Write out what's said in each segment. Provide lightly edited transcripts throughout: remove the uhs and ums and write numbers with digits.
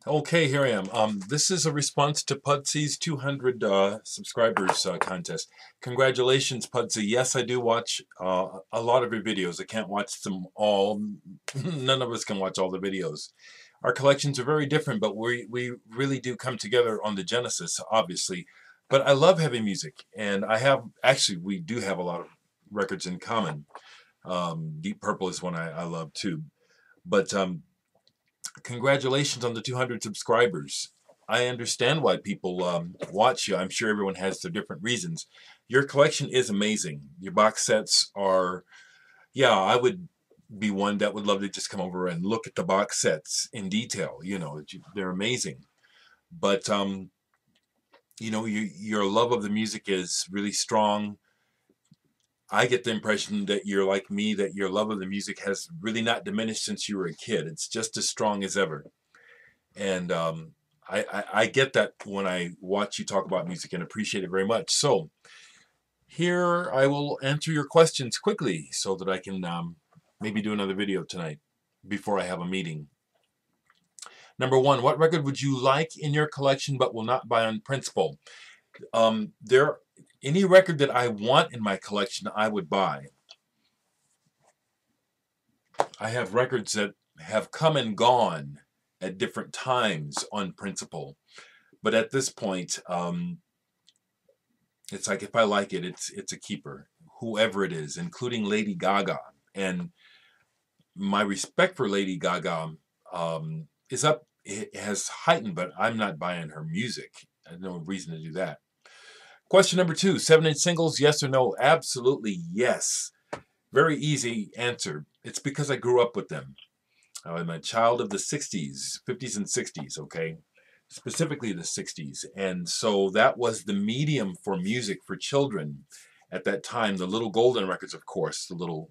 Okay, here I am. This is a response to Pudsi's 200 subscribers contest. Congratulations, Pudsi. Yes, I do watch a lot of your videos. I can't watch them all. None of us can watch all the videos. Our collections are very different, but we really do come together on the Genesis, obviously. But I love heavy music, and we do have a lot of records in common. Deep Purple is one I love too. But congratulations on the 200 subscribers. I understand why people watch you. I'm sure everyone has their different reasons. Your collection is amazing. Your box sets are, yeah, I would be one that would love to just come over and look at the box sets in detail. They're amazing. But, your love of the music is really strong. I get the impression that you're like me, that your love of the music has really not diminished since you were a kid. It's just as strong as ever. And I get that when I watch you talk about music and appreciate it very much. So here I will answer your questions quickly so that I can maybe do another video tonight before I have a meeting. Number one, what record would you like in your collection but will not buy on principle? Any record that I want in my collection, I would buy. I have records that have come and gone at different times on principle. But at this point, it's like if I like it, it's a keeper, whoever it is, including Lady Gaga. And my respect for Lady Gaga is up. It has heightened, but I'm not buying her music. I have no reason to do that. Question number two: 7-inch singles, yes or no? Absolutely yes. Very easy answer. It's because I grew up with them. I'm a child of the 60s, 50s, and 60s, okay? Specifically the 60s. And so that was the medium for music for children at that time. The little golden records, of course, the little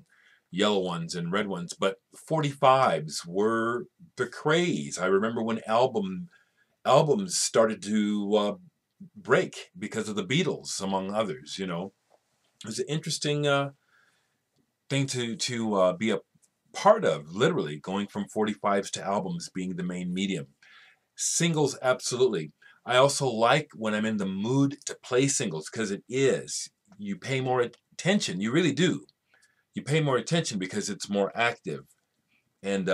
yellow ones and red ones, but 45s were the craze. I remember when albums started to break because of the Beatles, among others. It was an interesting thing to be a part of, literally going from 45s to albums being the main medium. Singles, absolutely. I also like when I'm in the mood to play singles because you pay more attention. You really do. You pay more attention because it's more active. And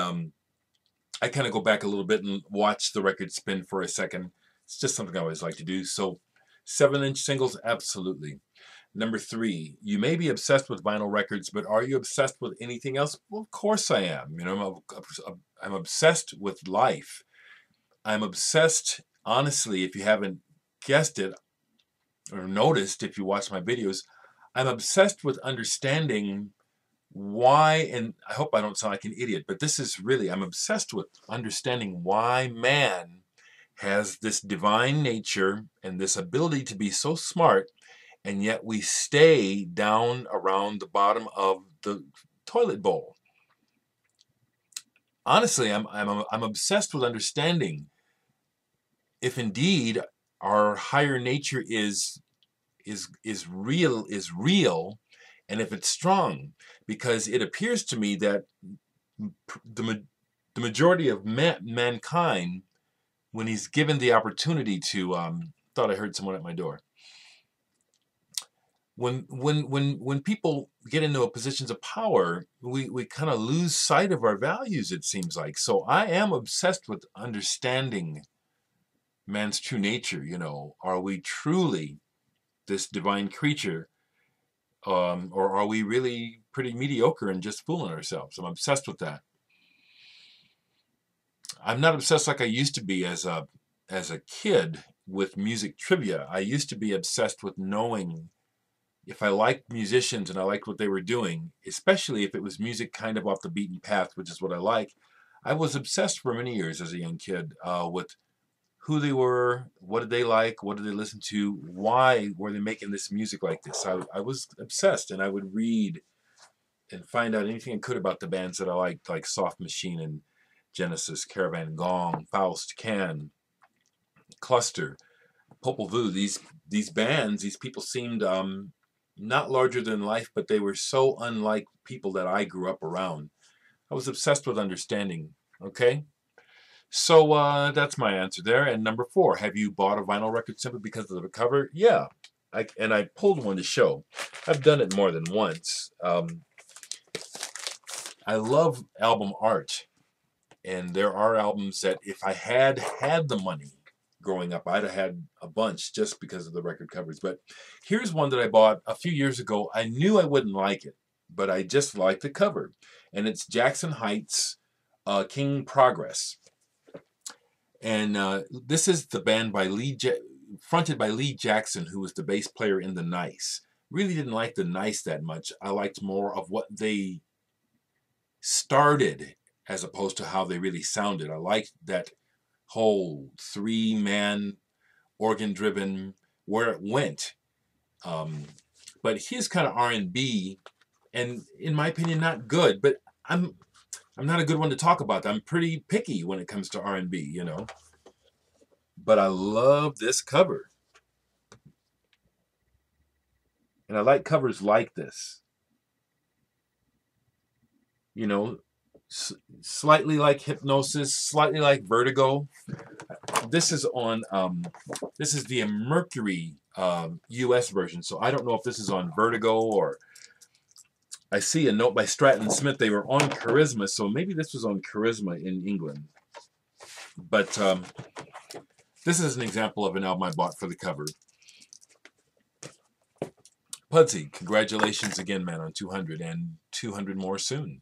I kind of go back a little bit and watch the record spin for a second. It's just something I always like to do. So 7-inch singles, absolutely. Number three, you may be obsessed with vinyl records, but are you obsessed with anything else? Well, of course I am. I'm obsessed with life. I'm obsessed, honestly, if you haven't guessed it or noticed if you watch my videos, I'm obsessed with understanding why, and I hope I don't sound like an idiot, but I'm obsessed with understanding why man has this divine nature and this ability to be so smart, and yet we stay down around the bottom of the toilet bowl. Honestly, I'm obsessed with understanding if indeed our higher nature is real, and if it's strong, because it appears to me that the majority of mankind, when he's given the opportunity to, thought I heard someone at my door. When people get into positions of power, we kind of lose sight of our values, it seems like. So I am obsessed with understanding man's true nature. Are we truly this divine creature, or are we really pretty mediocre and just fooling ourselves? I'm obsessed with that. I'm not obsessed like I used to be as a kid with music trivia. I used to be obsessed with knowing if I liked musicians and I liked what they were doing, especially if it was music kind of off the beaten path, which is what I like. I was obsessed for many years as a young kid with who they were, what did they like, what did they listen to, why were they making this music like this. I was obsessed, and I would read and find out anything I could about the bands that I liked, like Soft Machine and Genesis, Caravan Gong, Faust, Can, Cluster, Popol Vuh. These bands, these people seemed not larger than life, but they were so unlike people that I grew up around. I was obsessed with understanding. Okay, So that's my answer there. And number 4, have you bought a vinyl record simply because of the cover? Yeah. I pulled one to show. I've done it more than once. I love album art. And there are albums that if I had had the money growing up, I'd have had a bunch just because of the record covers. But here's one that I bought a few years ago. I knew I wouldn't like it, but I just liked the cover. And it's Jackson Heights, King Progress. And this is the band by fronted by Lee Jackson, who was the bass player in The Nice. Really didn't like The Nice that much. I liked more of what they started as opposed to how they really sounded. I liked that whole 3-man organ-driven where it went. But his kind of R&B, and in my opinion, not good. But I'm not a good one to talk about. I'm pretty picky when it comes to R&B, you know. But I love this cover. And I like covers like this. You know, slightly like Hypnosis, slightly like Vertigo. This is on, this is the Mercury US version. So I don't know if this is on Vertigo or I see a note by Stratton Smith. They were on Charisma. So maybe this was on Charisma in England. But this is an example of an album I bought for the cover. Pudsi, congratulations again, man, on 200 and 200 more soon.